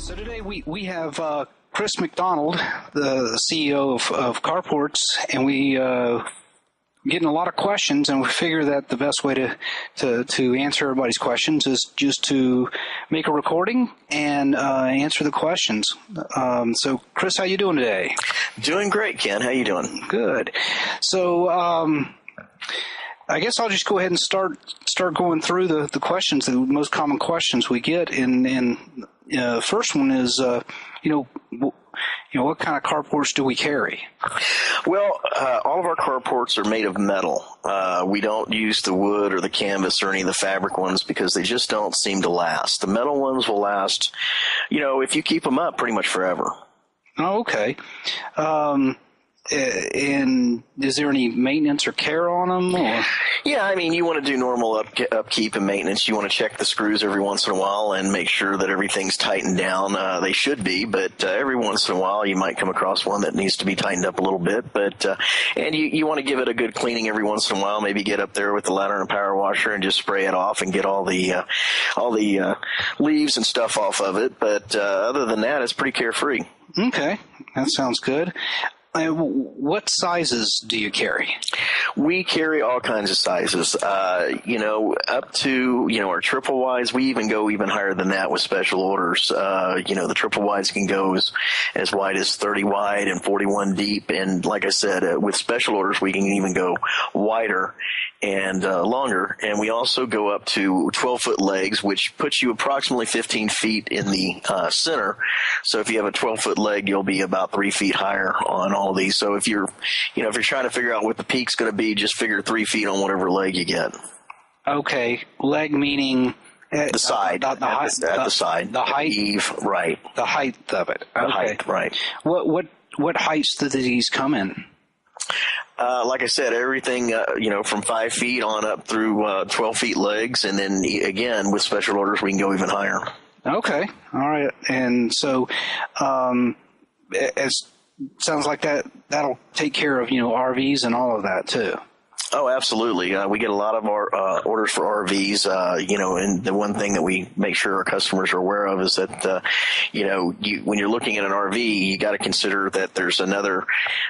So today we have Chris McDonald, the CEO of Carports, and we getting a lot of questions, and we figure that the best way to answer everybody's questions is just to make a recording and answer the questions. So, Chris, how you doing today? Doing great, Ken. How you doing? Good. So, I guess I'll just go ahead and start going through the questions, the most common questions we get. And first one is, what kind of carports do we carry? Well, all of our carports are made of metal. We don't use the wood or the canvas or any of the fabric ones because they just don't seem to last. The metal ones will last, if you keep them up, pretty much forever. Oh, okay. And is there any maintenance or care on them? Or? Yeah, I mean, you want to do normal upkeep and maintenance. You want to check the screws every once in a while and make sure that everything's tightened down. They should be, but every once in a while you might come across one that needs to be tightened up a little bit. But and you want to give it a good cleaning every once in a while. Maybe get up there with the ladder and a power washer and just spray it off and get all the leaves and stuff off of it. But other than that, it's pretty carefree. Okay, that sounds good. What sizes do you carry? We carry all kinds of sizes, up to, our triple wides. We even go even higher than that with special orders. The triple wides can go as wide as 30 wide and 41 deep. And like I said, with special orders, we can even go wider and longer. And we also go up to 12-foot legs, which puts you approximately 15 feet in the center. So if you have a 12-foot leg, you'll be about 3 feet higher on all of these. So if you're trying to figure out what the peak's going to be, just figure 3 feet on whatever leg you get. Okay, leg meaning the side, at the side, the height, eave, right? The height of it. The height, right? What heights do these come in? Like I said, everything, from 5 feet on up through 12 feet legs, and then again with special orders we can go even higher. Okay, all right, and so as sounds like that'll take care of RVs and all of that too. Oh, absolutely. We get a lot of our orders for RVs, and the one thing that we make sure our customers are aware of is that, when you're looking at an RV, you got to consider that there's another,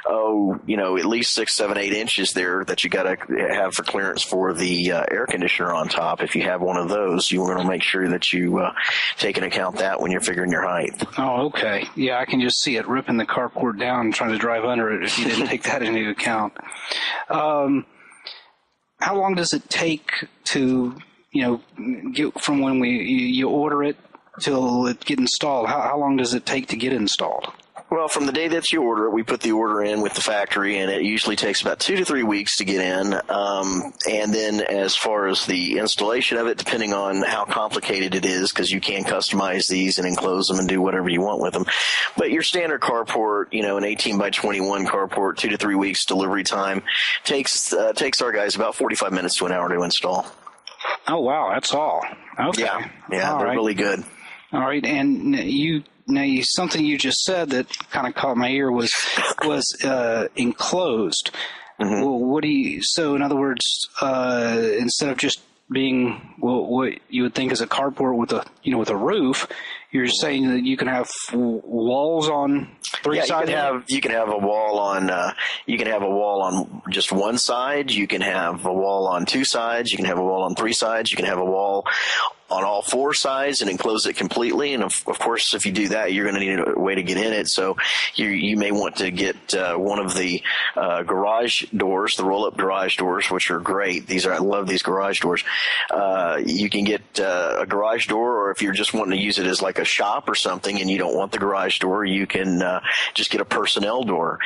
at least 6, 7, 8 inches there that you got to have for clearance for the air conditioner on top. If you have one of those, you want to make sure that you take into account that when you're figuring your height. Oh, okay. Yeah, I can just see it ripping the carport down and trying to drive under it if you didn't take that into account. How long does it take to, get from when you order it till it get installed? How long does it take to get installed? Well, from the day that you order it, we put the order in with the factory, and it usually takes about 2 to 3 weeks to get in. And then as far as the installation of it, depending on how complicated it is, because you can customize these and enclose them and do whatever you want with them. But your standard carport, an 18 by 21 carport, 2 to 3 weeks delivery time, takes our guys about 45 minutes to an hour to install. Oh, wow, that's all. Okay. Yeah, they're really good. All right, and something you just said that kind of caught my ear was enclosed. Mm-hmm. Well, so in other words, instead of just being what you would think is a carport with a roof, you're saying that you can have walls on three sides? You can have a wall on just one side. You can have a wall on 2 sides. You can have a wall on 3 sides. You can have a wall on all 4 sides and enclose it completely. And of course, if you do that, you're going to need a way to get in it. So you may want to get one of the garage doors, the roll-up garage doors, which are great. I love these garage doors. You can get a garage door, or if you're just wanting to use it as like a shop or something and you don't want the garage door, you can just get a personnel door.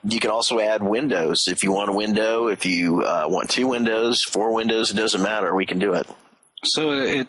You can also add windows. If you want a window, if you want 2 windows, 4 windows, it doesn't matter. We can do it. So it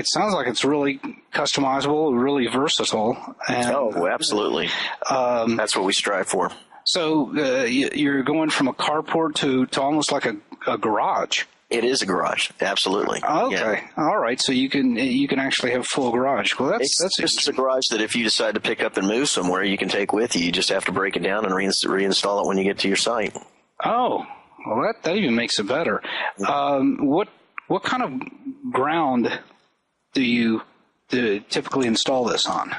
sounds like it's really customizable, really versatile. And, absolutely. That's what we strive for. So you're going from a carport to almost like a garage. It is a garage, absolutely. Okay, yeah. All right. So you can actually have full garage. Well, that's just a garage that if you decide to pick up and move somewhere, you can take with you. You just have to break it down and reinstall it when you get to your site. Oh, well, that even makes it better. What kind of ground do you typically install this on?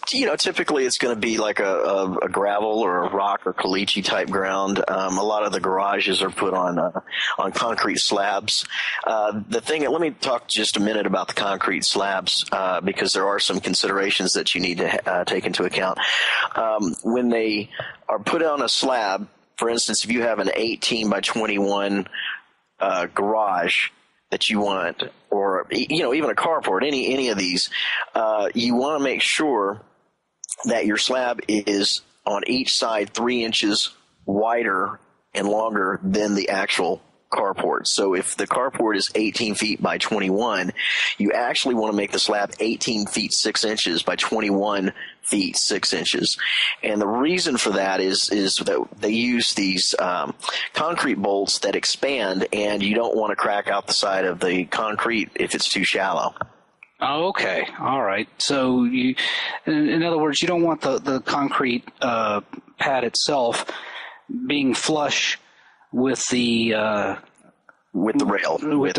Typically it's going to be like a gravel or a rock or caliche type ground. A lot of the garages are put on concrete slabs. Let me talk just a minute about the concrete slabs, because there are some considerations that you need to take into account. When they are put on a slab, for instance, if you have an 18 by 21 garage that you want, or even a carport, any of these, you want to make sure that your slab is on each side 3 inches wider and longer than the actual carport. So if the carport is 18 feet by 21, you actually want to make the slab 18 feet 6 inches by 21 feet 6 inches. And the reason for that is that they use these concrete bolts that expand, and you don't want to crack out the side of the concrete if it's too shallow. Oh, okay. All right. So in other words, you don't want the concrete pad itself being flush with the rail. With the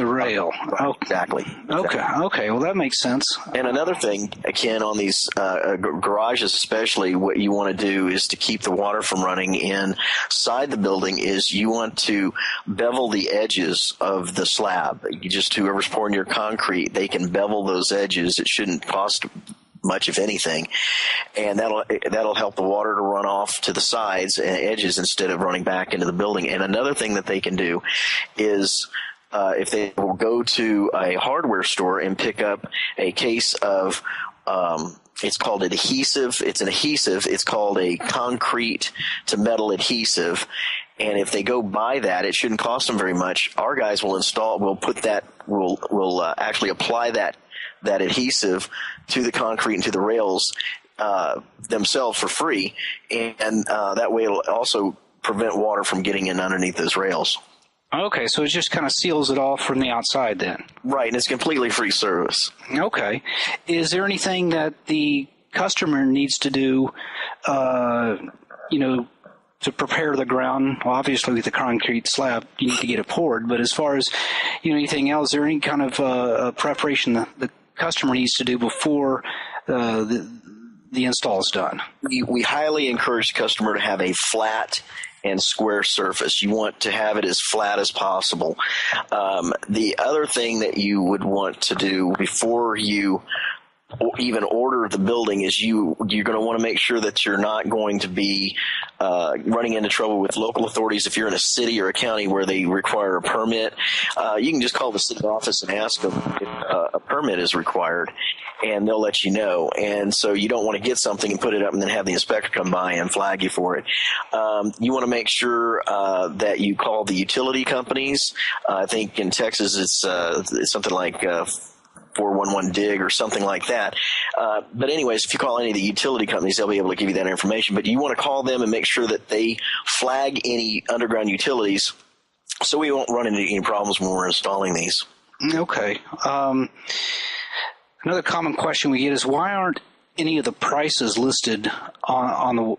rail. Right, oh, exactly. Okay. Well, that makes sense. And another thing, again, on these garages especially, what you want to do is to keep the water from running inside the building is you want to bevel the edges of the slab. Whoever's pouring your concrete, they can bevel those edges. It shouldn't cost much, if anything, and that'll help the water to run off to the sides and edges instead of running back into the building. And another thing that they can do is if they will go to a hardware store and pick up a case of it's called adhesive. It's an adhesive. It's called a concrete to metal adhesive. And if they go buy that, it shouldn't cost them very much. Our guys will actually apply that adhesive to the concrete and to the rails themselves for free, and that way it'll also prevent water from getting in underneath those rails. Okay, so it just kind of seals it off from the outside then. Right, and it's completely free service. Okay. Is there anything that the customer needs to do, to prepare the ground? Well, obviously with the concrete slab, you need to get it poured, but as far as, anything else, is there any kind of preparation the customer needs to do before the install is done? We highly encourage the customer to have a flat and square surface. You want to have it as flat as possible. The other thing that you would want to do before you even order the building is you're going to want to make sure that you're not going to be running into trouble with local authorities. If you're in a city or a county where they require a permit, you can just call the city office and ask them if a permit is required, and they'll let you know. And so you don't want to get something and put it up and then have the inspector come by and flag you for it. You want to make sure that you call the utility companies. I think in Texas it's something like 411 dig or something like that. But anyways, if you call any of the utility companies, they'll be able to give you that information. But you want to call them and make sure that they flag any underground utilities so we won't run into any problems when we're installing these. Okay. Another common question we get is, why aren't any of the prices listed online?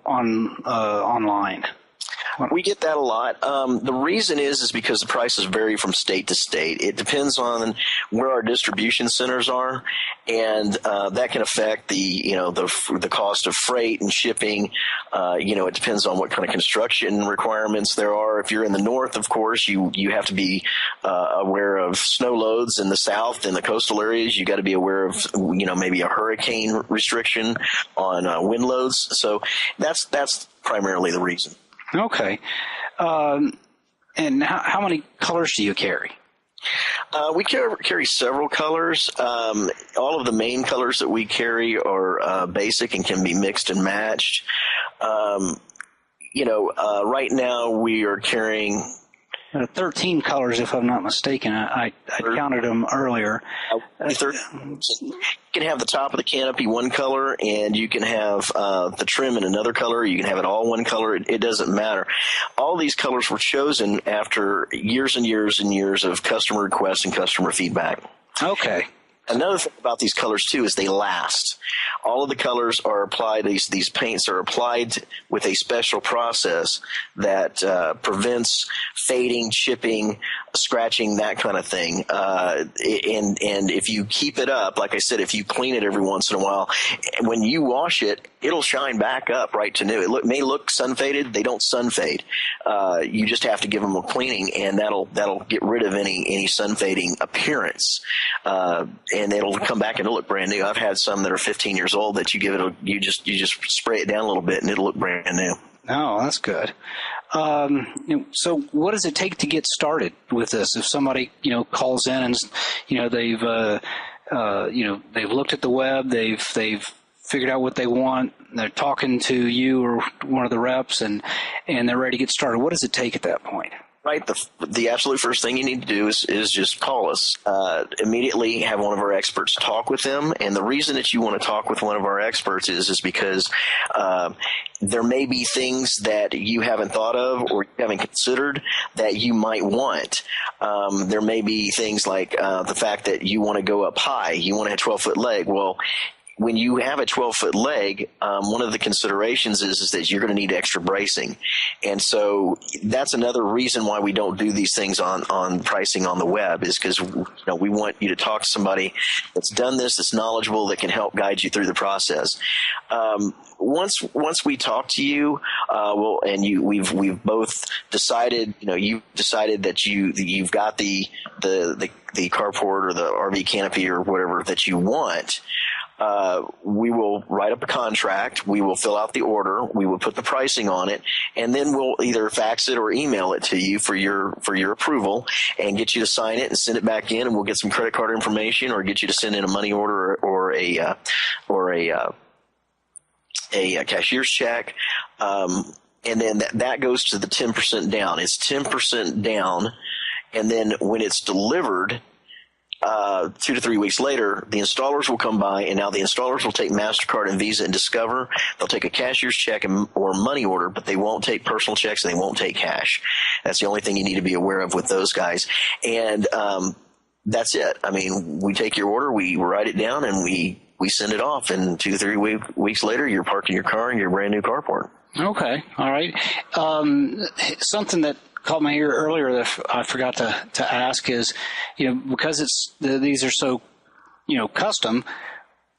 We get that a lot. The reason is because the prices vary from state to state. It depends on where our distribution centers are, and that can affect the cost of freight and shipping. It depends on what kind of construction requirements there are. If you're in the north, of course, you have to be aware of snow loads. In the south, in the coastal areas, you got to be aware of maybe a hurricane restriction on wind loads. So that's primarily the reason. Okay. And how many colors do you carry? We carry several colors. All of the main colors that we carry are basic and can be mixed and matched. Right now we are carrying 13 colors, if I'm not mistaken. I counted them earlier. You can have the top of the canopy one color, and you can have the trim in another color. You can have it all one color. It doesn't matter. All these colors were chosen after years and years and years of customer requests and customer feedback. Okay. Another thing about these colors too is they last. All of the colors are applied. These paints are applied with a special process that prevents fading, chipping, scratching, that kind of thing. And if you keep it up, like I said, if you clean it every once in a while, when you wash it, it'll shine back up right to new. It may look sun faded. They don't sun fade. You just have to give them a cleaning, and that'll get rid of any sun fading appearance. And it'll come back and it'll look brand new. I've had some that are 15 years old that you just spray it down a little bit and it'll look brand new. Oh, that's good. So what does it take to get started with this? If somebody, calls in and, they've looked at the web, they've figured out what they want, they're talking to you or one of the reps, and they're ready to get started. What does it take at that point? Right. The absolute first thing you need to do is just call us. Immediately have one of our experts talk with them. And the reason that you want to talk with one of our experts is because there may be things that you haven't thought of or you haven't considered that you might want. There may be things like the fact that you want to go up high. You want to have a 12-foot leg. Well, when you have a 12-foot leg, one of the considerations is that you're going to need extra bracing. And so that's another reason why we don't do these things on pricing on the web, is because we want you to talk to somebody that's done this, that's knowledgeable, that can help guide you through the process. Once we talk to you, we've both decided, you've decided that you've got the carport or the RV canopy or whatever that you want. We will write up a contract. We will fill out the order. We will put the pricing on it, and then we'll either fax it or email it to you for your approval, and get you to sign it and send it back in. And we'll get some credit card information, or get you to send in a money order or a cashier's check. And then that goes to the 10% down. It's 10% down, and then when it's delivered, 2 to 3 weeks later, the installers will come by, and now the installers will take MasterCard and Visa and Discover. They'll take a cashier's check or money order, but they won't take personal checks and they won't take cash. That's the only thing you need to be aware of with those guys. And that's it. I mean, we take your order, we write it down, and we send it off. And 2 to 3 weeks later, you're parking your car in your brand new carport. Okay. All right. Something that caught my ear earlier that I forgot to ask is, because these are so, custom,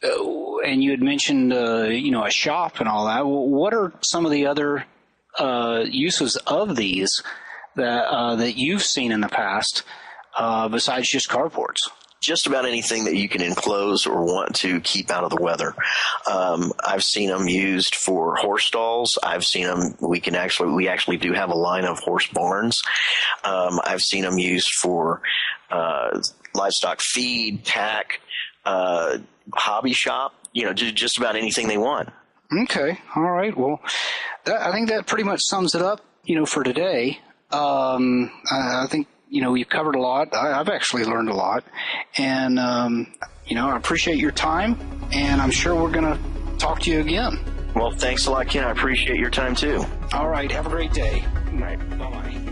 and you had mentioned, a shop and all that. What are some of the other uses of these that you've seen in the past besides just carports? Just about anything that you can enclose or want to keep out of the weather. I've seen them used for horse stalls. I've seen them. We actually do have a line of horse barns. I've seen them used for livestock feed, tack, hobby shop. Just about anything they want. Okay. All right. Well, I think that pretty much sums it up. For today. I think. You've covered a lot. I've actually learned a lot. And, I appreciate your time, and I'm sure we're going to talk to you again. Well, thanks a lot, Ken. I appreciate your time, too. All right. Have a great day. All right. Bye-bye.